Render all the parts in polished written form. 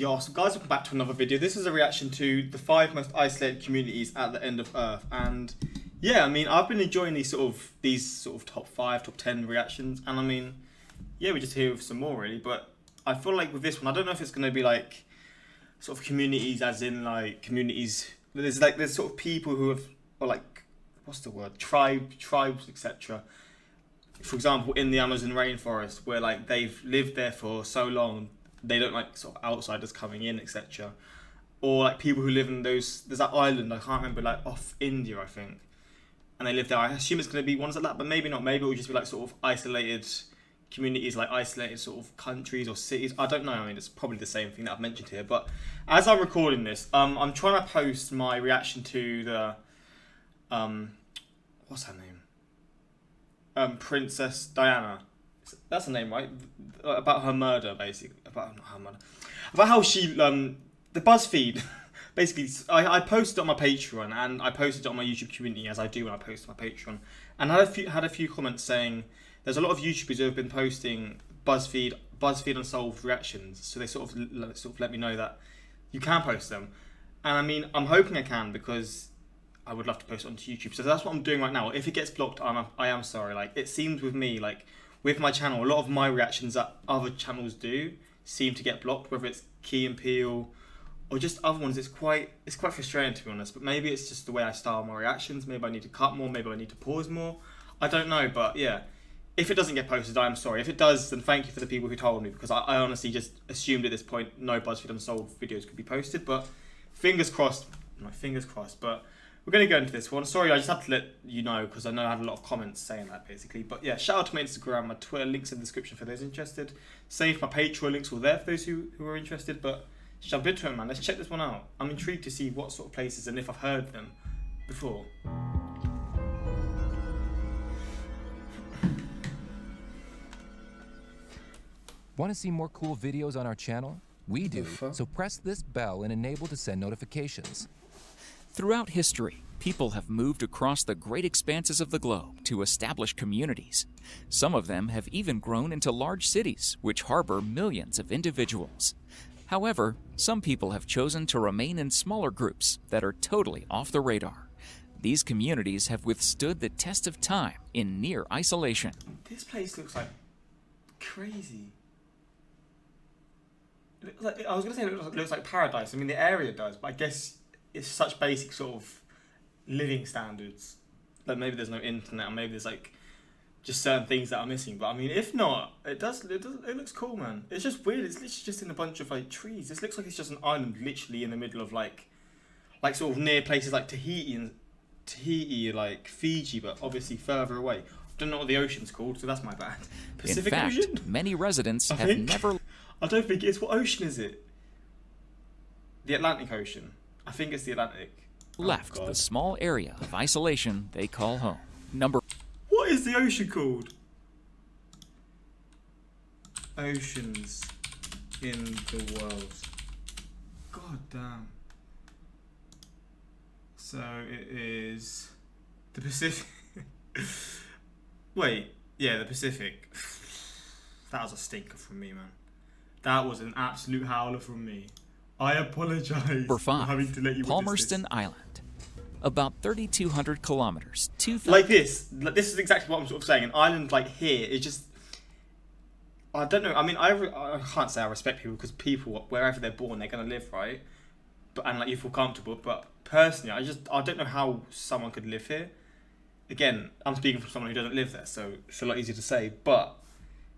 Yo, so guys, welcome back to another video. This is a reaction to the 5 most isolated communities at the end of Earth, and yeah, I mean, I've been enjoying these sort of top 5, top 10 reactions, and I mean, yeah, we're just here with some more really. But I feel like with this one, I don't know if it's going to be like sort of communities, as in like communities. There's sort of people who have, or like, what's the word, tribes, etc. For example, in the Amazon rainforest, where like they've lived there for so long. They don't like sort of outsiders coming in, etc. Or like people who live in there's that island, I can't remember, like off India, I think. And they live there. I assume it's going to be ones like that, but maybe not. Maybe it will just be like sort of isolated communities, like isolated sort of countries or cities. I don't know. I mean, it's probably the same thing that I've mentioned here. But as I'm recording this, I'm trying to post my reaction to the, what's her name? Princess Diana. That's her name, right? About her murder, basically. About not her murder. About how she, the BuzzFeed, basically, I posted it on my Patreon, and I posted it on my YouTube community, as I do when I post on my Patreon, and I had a few comments saying there's a lot of YouTubers who have been posting BuzzFeed Unsolved reactions, so they sort of let me know that you can post them, and I mean, I'm hoping I can, because I would love to post it onto YouTube. So that's what I'm doing right now. If it gets blocked, I am sorry. Like, it seems with me, like, with my channel, a lot of my reactions that other channels do seem to get blocked, whether it's Key and Peele or just other ones. It's quite frustrating, to be honest, but maybe it's just the way I style my reactions. Maybe I need to cut more, maybe I need to pause more. I don't know, but yeah. If it doesn't get posted, I am sorry. If it does, then thank you for the people who told me, because I honestly just assumed at this point no BuzzFeed Unsolved videos could be posted, but fingers crossed, but we're going to go into this one. Sorry, I just had to let you know, because I know I had a lot of comments saying that, basically. But yeah, shout out to my Instagram, my Twitter, links in the description for those interested. Same for my Patreon, links all there for those who are interested. But let's jump into it, man. Let's check this one out. I'm intrigued to see what sort of places and if I've heard them before. Want to see more cool videos on our channel? We do, so press this bell and enable to send notifications. Throughout history, people have moved across the great expanses of the globe to establish communities. Some of them have even grown into large cities, which harbor millions of individuals. However, some people have chosen to remain in smaller groups that are totally off the radar. These communities have withstood the test of time in near isolation. This place looks like crazy. I was going to say it looks like paradise. I mean, the area does, but I guess it's such basic sort of living standards that maybe there's no internet, or maybe there's like just certain things that are missing. But I mean, if not, it looks cool, man. It's just weird. It's literally just in a bunch of like trees. This looks like it's just an island, literally in the middle of like sort of near places like Tahiti, like Fiji, but obviously further away. I don't know what the ocean's called, so that's my bad. Pacific Ocean? Many residents have never. I don't think it's. What ocean is it? The Atlantic Ocean. I think it's the Atlantic. Left the small area of isolation they call home. What is the ocean called? Oceans in the world. God damn. So it is the Pacific. Wait, yeah, the Pacific. That was a stinker from me, man. That was an absolute howler from me. I apologize Number 5, for having to let you Palmerston Island. About 3,200 kilometers. Like this. This is exactly what I'm sort of saying. An island like here is just... I don't know. I mean, I can't say I respect people, because people, wherever they're born, they're going to live, right? And like, you feel comfortable. But personally, I don't know how someone could live here. Again, I'm speaking from someone who doesn't live there, so it's a lot easier to say. But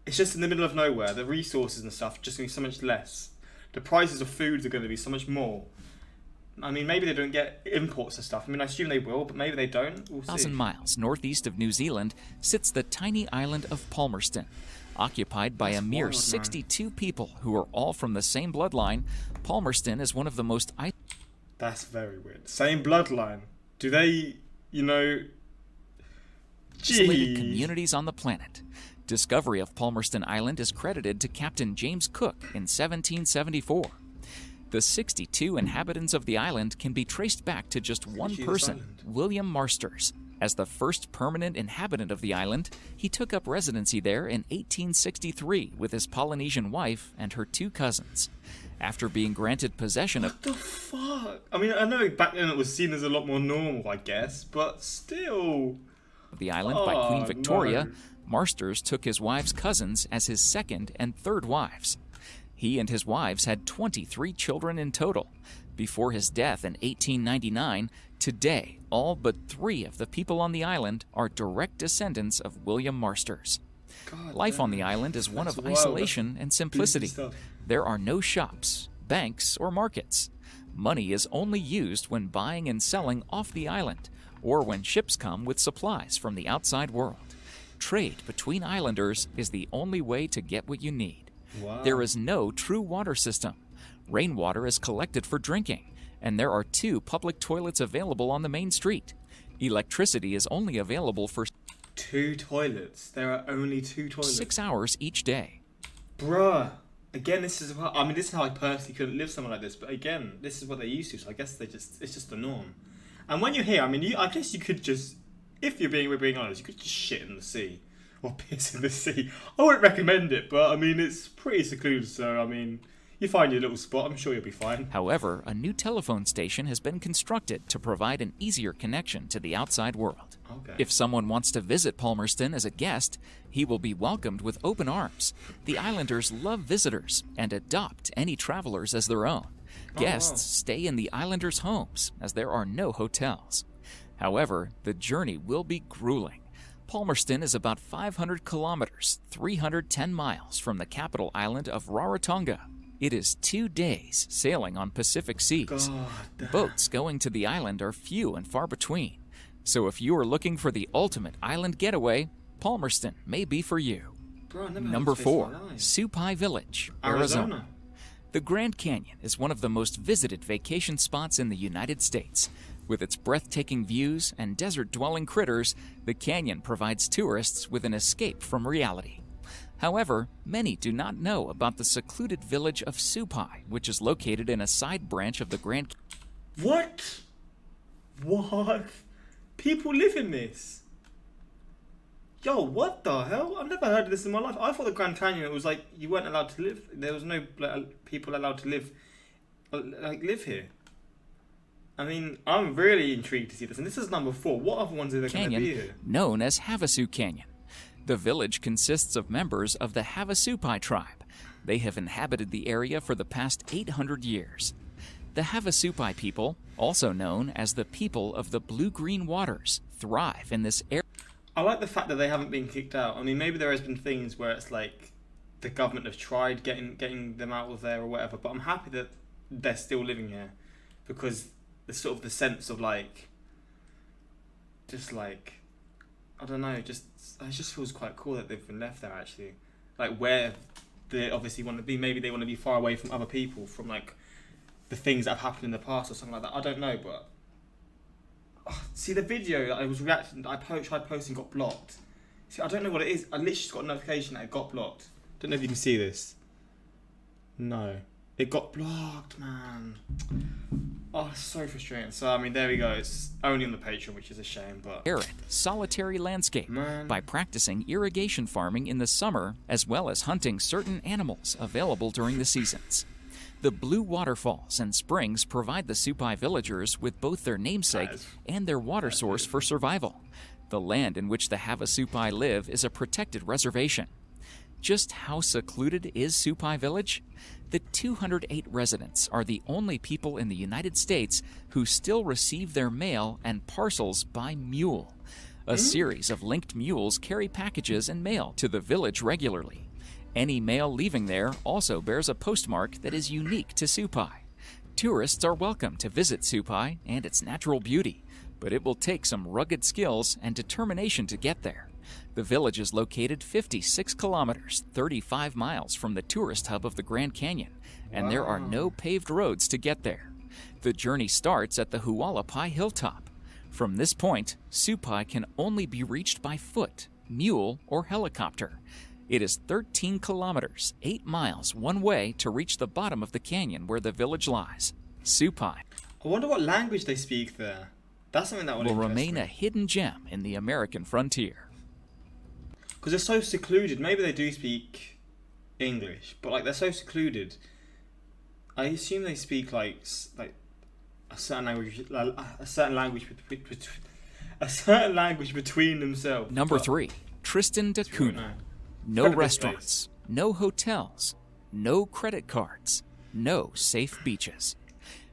it's just in the middle of nowhere. The resources and stuff just going to be so much less. The prices of foods are going to be so much more. I mean, maybe they don't get imports and stuff. I mean, I assume they will, but maybe they don't. We'll see. 1,000 miles northeast of New Zealand sits the tiny island of Palmerston. Occupied by a mere 62 people who are all from the same bloodline, Palmerston is one of the most... That's very weird. Same bloodline. Do they, you know... isolated communities on the planet. Discovery of Palmerston Island is credited to Captain James Cook in 1774. The 62 inhabitants of the island can be traced back to just one person, William Marsters. As the first permanent inhabitant of the island, he took up residency there in 1863 with his Polynesian wife and her 2 cousins. After being granted possession of What the fuck? I mean, I know back then it was seen as a lot more normal, I guess, but still. the island by Queen Victoria, no. Marsters took his wife's cousins as his second and third wives. He and his wives had 23 children in total. Before his death in 1899, today, all but 3 of the people on the island are direct descendants of William Marsters. God Life damn. on the island is one That's of wild. isolation and simplicity. stuff. There are no shops, banks, or markets. Money is only used when buying and selling off the island, or when ships come with supplies from the outside world. Trade between islanders is the only way to get what you need. Wow. There is no true water system. Rainwater is collected for drinking, and there are 2 public toilets available on the main street. Electricity is only available for 2 toilets. There are only 2 toilets. 6 hours each day. Bruh. Again, this is how, I mean, this is how I personally couldn't live somewhere like this. But again, this is what they're used to. So I guess it's just the norm. And when you're here, I mean, I guess you could just, if we're being honest, you could just shit in the sea or piss in the sea. I wouldn't recommend it, but I mean, it's pretty secluded. So I mean, you find your little spot. I'm sure you'll be fine. However, a new telephone station has been constructed to provide an easier connection to the outside world. Okay. If someone wants to visit Palmerston as a guest, he will be welcomed with open arms. The islanders love visitors and adopt any travelers as their own. Guests wow. stay in the islanders' homes as there are no hotels. However, the journey will be grueling. Palmerston is about 500 kilometers, 310 miles from the capital island of Rarotonga. It is 2 days sailing on Pacific seas. God damn. Boats going to the island are few and far between. So if you are looking for the ultimate island getaway, Palmerston may be for you. Bro, I never heard Number of this in 4, my life. Supai Village, Arizona. The Grand Canyon is one of the most visited vacation spots in the United States. With its breathtaking views and desert-dwelling critters, the canyon provides tourists with an escape from reality. However, many do not know about the secluded village of Supai, which is located in a side branch of the Grand What? What? People live in this? Yo, what the hell? I've never heard of this in my life. I thought the Grand Canyon, it was like you weren't allowed to live. There was no people allowed to live here. I mean, I'm really intrigued to see this. And this is number 4. What other ones are there going to be Canyon, here? known as Havasu Canyon. The village consists of members of the Havasupai tribe. They have inhabited the area for the past 800 years. The Havasupai people, also known as the people of the blue-green waters, thrive in this area. I like the fact that they haven't been kicked out. I mean, maybe there has been things where it's like the government have tried getting them out of there or whatever, but I'm happy that they're still living here because there's sort of the sense of like, just like, I don't know, it just feels quite cool that they've been left there actually. Like where they obviously want to be, maybe they want to be far away from other people, from like the things that have happened in the past or something like that. I don't know, but see the video that I was reacting, I tried posting, got blocked. See, I don't know what it is. I literally just got a notification that it got blocked. Don't know if you can see this. No, it got blocked, man. Oh, it's so frustrating. So I mean, there we go. It's only on the Patreon, which is a shame, but Arid, solitary landscape Man. by practicing irrigation farming in the summer as well as hunting certain animals available during the seasons. The blue waterfalls and springs provide the Supai villagers with both their namesake and their water source for survival. The land in which the Havasupai live is a protected reservation. Just how secluded is Supai Village? The 208 residents are the only people in the United States who still receive their mail and parcels by mule. A series of linked mules carry packages and mail to the village regularly. Any mail leaving there also bears a postmark that is unique to Supai. Tourists are welcome to visit Supai and its natural beauty, but it will take some rugged skills and determination to get there. The village is located 56 kilometers, 35 miles from the tourist hub of the Grand Canyon, and there are no paved roads to get there. The journey starts at the Hualapai hilltop. From this point, Supai can only be reached by foot, mule, or helicopter. It is 13 kilometers, 8 miles one way to reach the bottom of the canyon where the village lies. Supai I wonder what language they speak there. That's something that would will interest remain me. a hidden gem in the American frontier. Because they're so secluded. Maybe they do speak English, but like they're so secluded. I assume they speak like a certain language, a certain language, a certain language between themselves. Number 3, Tristan de Cunha. No restaurants, no hotels, no credit cards, no safe beaches.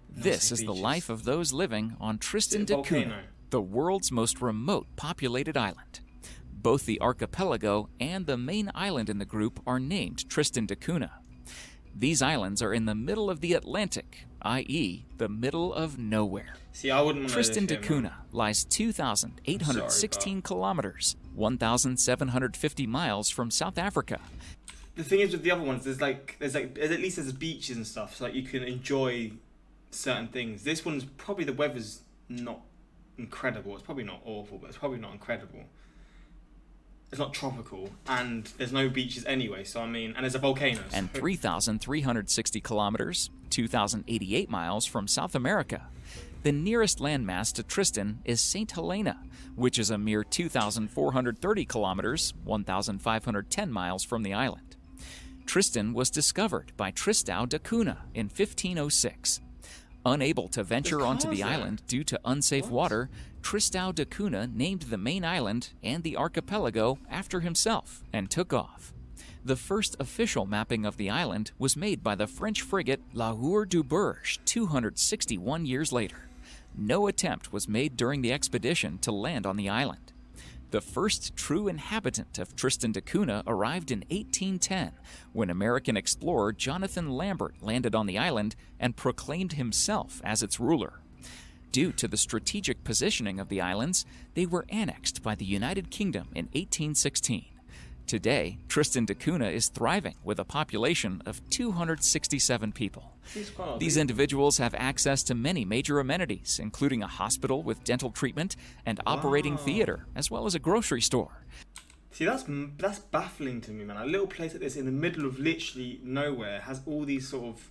This is the life of those living on Tristan de Cunha, the world's most remote populated island. Both the archipelago and the main island in the group are named Tristan de Cunha. These islands are in the middle of the Atlantic, i.e., the middle of nowhere. See, I wouldn't want Tristan to de Cunha lies 2,816 kilometers, 1,750 miles from South Africa. The thing is with the other ones, there's at least there's beaches and stuff, so like you can enjoy certain things. This one's probably the weather's not incredible. It's probably not awful, but it's probably not incredible. It's not tropical, and there's no beaches anyway, so I mean, and there's a volcano. So. And 3,360 kilometers, 2,088 miles from South America. The nearest landmass to Tristan is St. Helena, which is a mere 2,430 kilometers, 1,510 miles from the island. Tristan was discovered by Tristan de Cunha in 1506. Unable to venture onto the island due to unsafe water, Tristan de Cunha named the main island and the archipelago after himself and took off. The first official mapping of the island was made by the French frigate La Hour du Bourge 261 years later. No attempt was made during the expedition to land on the island. The first true inhabitant of Tristan de Cunha arrived in 1810, when American explorer Jonathan Lambert landed on the island and proclaimed himself as its ruler. Due to the strategic positioning of the islands, they were annexed by the United Kingdom in 1816. Today, Tristan de Cunha is thriving with a population of 267 people. These individuals have access to many major amenities, including a hospital with dental treatment and operating theater, as well as a grocery store. See, that's baffling to me, man. A little place like this in the middle of literally nowhere has all these sort of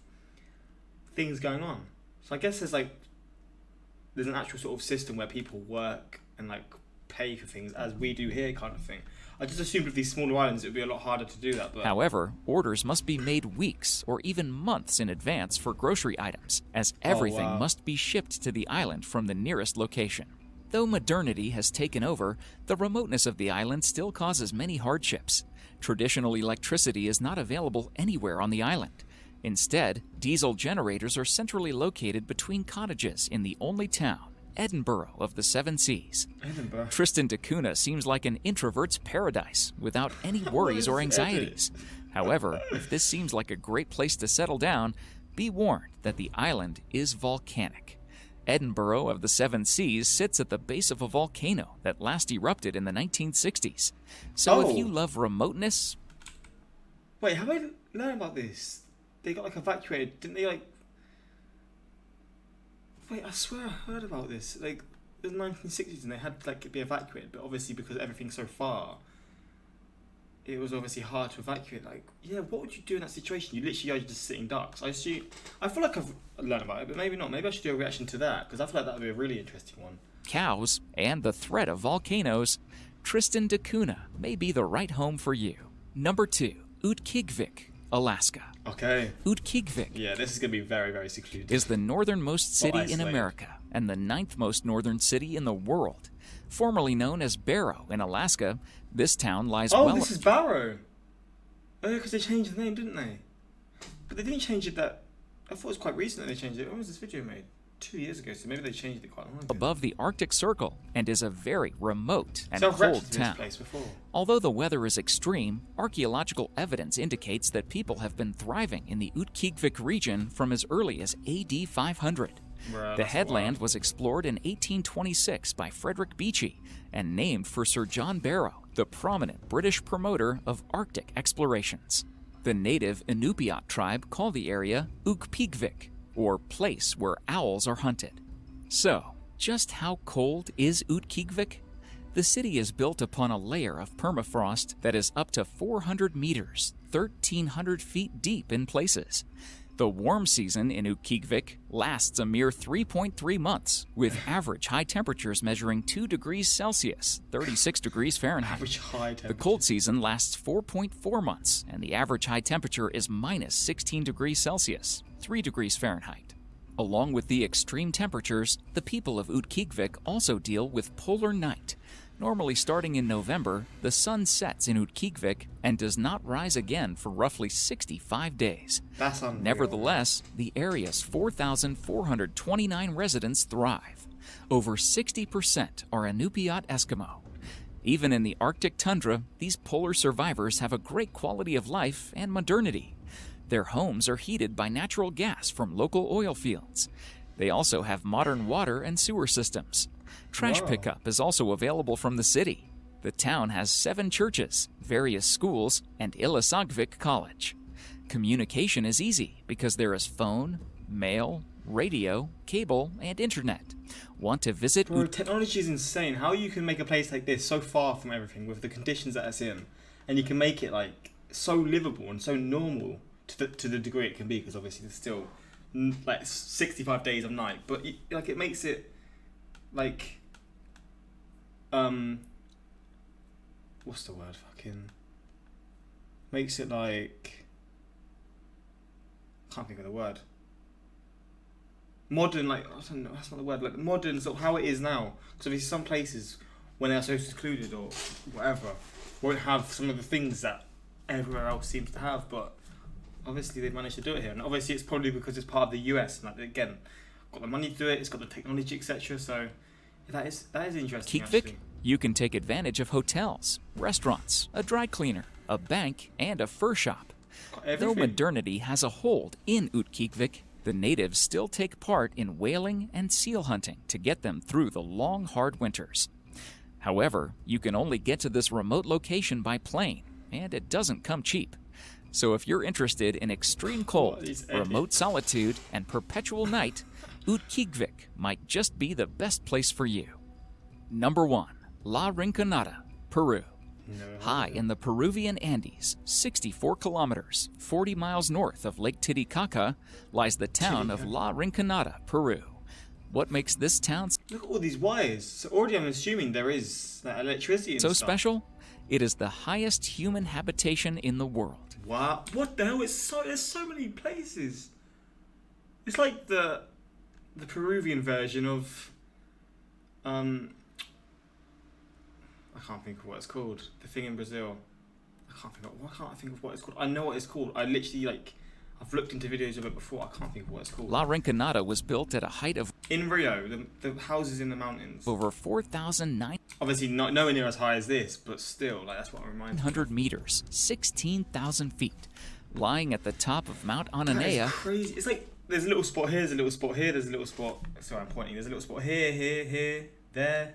things going on. So I guess there's an actual sort of system where people work and like pay for things as we do here, kind of thing. I just assumed with these smaller islands it would be a lot harder to do that. But however, orders must be made weeks or even months in advance for grocery items, as everything must be shipped to the island from the nearest location. Though modernity has taken over, the remoteness of the island still causes many hardships. Traditional electricity is not available anywhere on the island. Instead, diesel generators are centrally located between cottages in the only town, Edinburgh of the Seven Seas. Edinburgh. Tristan de Cunha seems like an introvert's paradise without any worries or anxieties. However, if this seems like a great place to settle down, be warned that the island is volcanic. Edinburgh of the Seven Seas sits at the base of a volcano that last erupted in the 1960s. So if you love remoteness... Wait, have I learned about this? They got evacuated, didn't they Wait, I swear I heard about this. It was the 1960s and they had to be evacuated, but obviously because everything's so far, it was obviously hard to evacuate. What would you do in that situation? You literally are just sitting ducks. I feel like I've learned about it, but maybe not. Maybe I should do a reaction to that, because I feel like that would be a really interesting one. Cows and the threat of volcanoes, Tristan de Cunha may be the right home for you. Number 2, Utkvik, Alaska. Okay. Utkvik. Yeah, this is going to be very, very secluded. Is the northernmost city in America and the 9th most northern city in the world. Formerly known as Barrow in Alaska, this town lies this is Barrow. Oh, because they changed the name, didn't they? But they didn't change it I thought it was quite recent that they changed it. When was this video made? 2 years ago, so maybe they changed it quite long ago. Above the Arctic Circle and is a very remote and cold town. Although the weather is extreme, archaeological evidence indicates that people have been thriving in the Utkvik region from as early as AD 500. The headland was explored in 1826 by Frederick Beechey and named for Sir John Barrow, the prominent British promoter of Arctic explorations. The native Inupiat tribe call the area Utkvik, or place where owls are hunted. So, just how cold is Utkvik? The city is built upon a layer of permafrost that is up to 400 meters, 1,300 feet deep in places. The warm season in Utkvik lasts a mere 3.3 months, with average high temperatures measuring 2 degrees Celsius, 36 degrees Fahrenheit. Average high temperature. The cold season lasts 4.4 months, and the average high temperature is minus 16 degrees Celsius, 3 degrees Fahrenheit. Along with the extreme temperatures, the people of Utkvik also deal with polar night. Normally starting in November, the sun sets in Utkvik and does not rise again for roughly 65 days. That's unreal. Nevertheless, the area's 4,429 residents thrive. Over 60% are Inupiat Eskimo. Even in the Arctic tundra, these polar survivors have a great quality of life and modernity. Their homes are heated by natural gas from local oil fields. They also have modern water and sewer systems. Trash pickup is also available from the city. The town has 7 churches, various schools, and Ilasagvik College. Communication is easy because there is phone, mail, radio, cable, and internet. Want to visit? Bro, technology is insane. How you can make a place like this so far from everything with the conditions that it's in, and you can make it like so livable and so normal to the degree it can be, because obviously there's still like 65 days of night, but like it makes it like what's the word? Fucking makes it like, can't think of the word. Modern, like, I don't know, that's not the word. Like modern, sort of how it is now. Because obviously some places, when they're so secluded or whatever, won't have some of the things that everywhere else seems to have. But obviously they've managed to do it here, and obviously it's probably because it's part of the US. And like, again, got the money to do it. It's got the technology, etc. So that is interesting. Utkvik, you can take advantage of hotels, restaurants, a dry cleaner, a bank, and a fur shop. Though modernity has a hold in Utkvik, the natives still take part in whaling and seal hunting to get them through the long, hard winters. However, you can only get to this remote location by plane, and it doesn't come cheap. So if you're interested in extreme cold, remote solitude, and perpetual night, Utkvik might just be the best place for you. Number 1. La Rinconada, Peru. High in the Peruvian Andes, 64 kilometers, 40 miles north of Lake Titicaca, lies the town of La Rinconada, Peru. What makes this town Look at all these wires. So already I'm assuming there is like, electricity and so stuff. special? It is the highest human habitation in the world. Wow. What the hell? There's so many places. It's like the Peruvian version of I can't think of what it's called. The thing in Brazil. Why can't I think of what it's called? I know what it's called. I literally I've looked into videos of it before. I can't think of what it's called. La Rinconada was built at a height of in Rio, the houses in the mountains. over 4,900 Obviously not nowhere near as high as this, but still, like that's what I'm reminded. meters, 16,000 feet, lying at the top of Mount That is Ananea. crazy. It's like there's a little spot here, there's a little spot here, there's a little spot. Sorry, I'm pointing. There's a little spot here, there.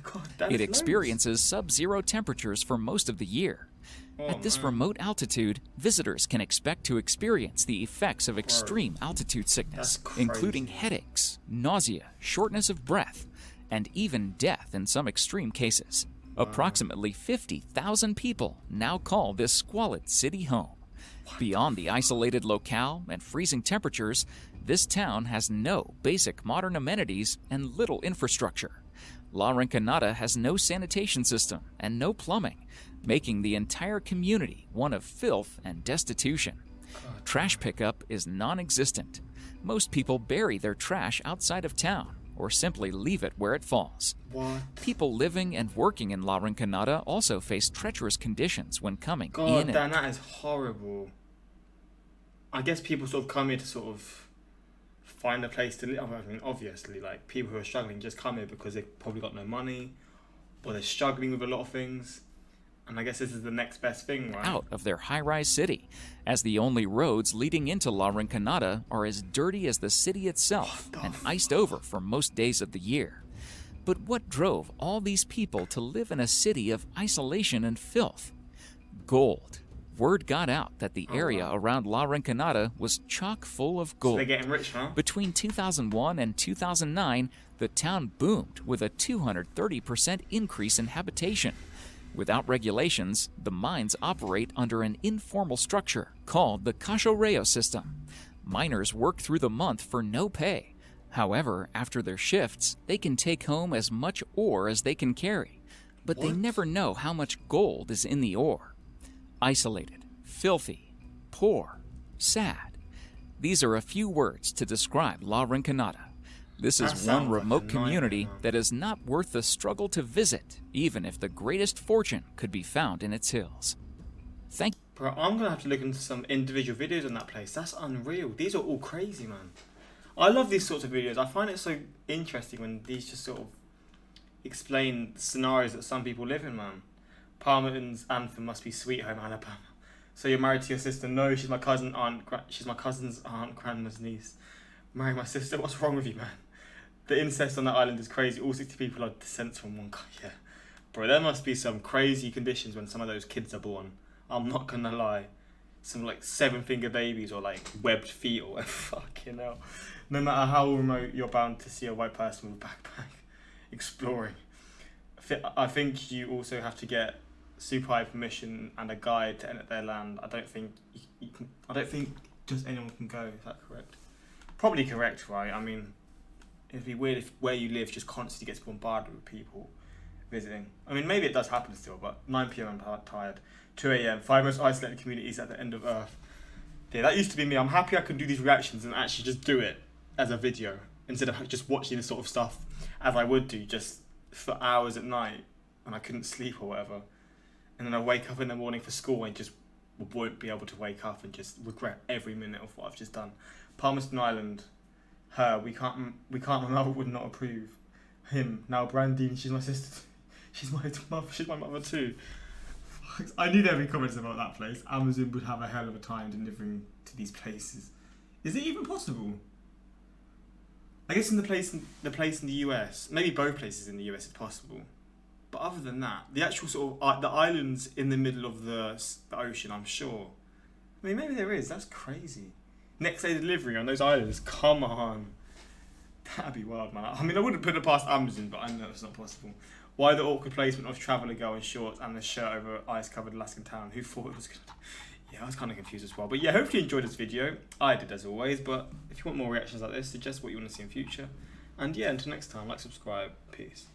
God, that's It experiences sub-zero temperatures for most of the year. At this remote altitude, visitors can expect to experience the effects of extreme altitude sickness, including headaches, nausea, shortness of breath, and even death in some extreme cases. Approximately 50,000 people now call this squalid city home. Beyond the isolated locale and freezing temperatures, this town has no basic modern amenities and little infrastructure. La Rinconada has no sanitation system and no plumbing, making the entire community one of filth and destitution. Trash pickup is non-existent. Most people bury their trash outside of town or simply leave it where it falls. What? People living and working in La Rinconada also face treacherous conditions when coming in and damn, that is horrible. I guess people sort of come here to sort of find a place to live. I mean, obviously, like people who are struggling just come here because they've probably got no money, or they're struggling with a lot of things. And I guess this is the next best thing, right? out of their high-rise city, as the only roads leading into La Rinconada are as dirty as the city itself and iced over for most days of the year. But what drove all these people to live in a city of isolation and filth? Gold. Word got out that the area around La Rinconada was chock full of gold. So they're getting rich, huh? Between 2001 and 2009, the town boomed with a 230% increase in habitation. Without regulations, the mines operate under an informal structure called the Cachorreo system. Miners work through the month for no pay. However, after their shifts, they can take home as much ore as they can carry, but they never know how much gold is in the ore. Isolated, filthy, poor, sad. These are a few words to describe La Rinconada. This is one remote community that is not worth the struggle to visit, even if the greatest fortune could be found in its hills. Bro, I'm gonna have to look into some individual videos on that place. That's unreal. These are all crazy, man. I love these sorts of videos. I find it so interesting when these just sort of explain the scenarios that some people live in, man. Palmerton's anthem must be Sweet Home Alabama. So you're married to your sister? No, she's my cousin's aunt, grandma's niece. Marry my sister? What's wrong with you, man? The incest on that island is crazy. All 60 people are descendants from one guy. Yeah. Bro, there must be some crazy conditions when some of those kids are born. I'm not gonna lie. Some like 7-finger babies or like webbed feet or fucking hell. No matter how remote, you're bound to see a white person with a backpack exploring. I think you also have to get Supai permission and a guide to enter their land. I don't think you can. I don't think just anyone can go. Is that correct? Probably correct, right? I mean, it'd be weird if where you live just constantly gets bombarded with people visiting. I mean, maybe it does happen still, but 9 p.m. I'm tired. 2 a.m. 5 most isolated communities at the end of Earth. Yeah, that used to be me. I'm happy I can do these reactions and actually just do it as a video instead of just watching this sort of stuff as I would do just for hours at night when I couldn't sleep or whatever. And then I wake up in the morning for school and just won't be able to wake up and just regret every minute of what I've just done. Palmerston Island, her, we can't, my mother would not approve. Him, now Brandine, she's my sister. She's my mother too. I knew there'd be comments about that place. Amazon would have a hell of a time delivering to these places. Is it even possible? I guess in the place in the US, maybe both places in the US is possible. But other than that, the actual sort of the islands in the middle of the ocean, I'm sure. I mean, maybe there is. That's crazy. Next day delivery on those islands. Come on. That'd be wild, man. I mean, I wouldn't put it past Amazon, but I know it's not possible. Why the awkward placement of traveller girl in shorts and a shirt over ice-covered Alaskan town? Who thought it was gonna... Yeah, I was kind of confused as well. But yeah, hopefully you enjoyed this video. I did as always, but if you want more reactions like this, suggest what you want to see in future. And yeah, until next time, like, subscribe. Peace.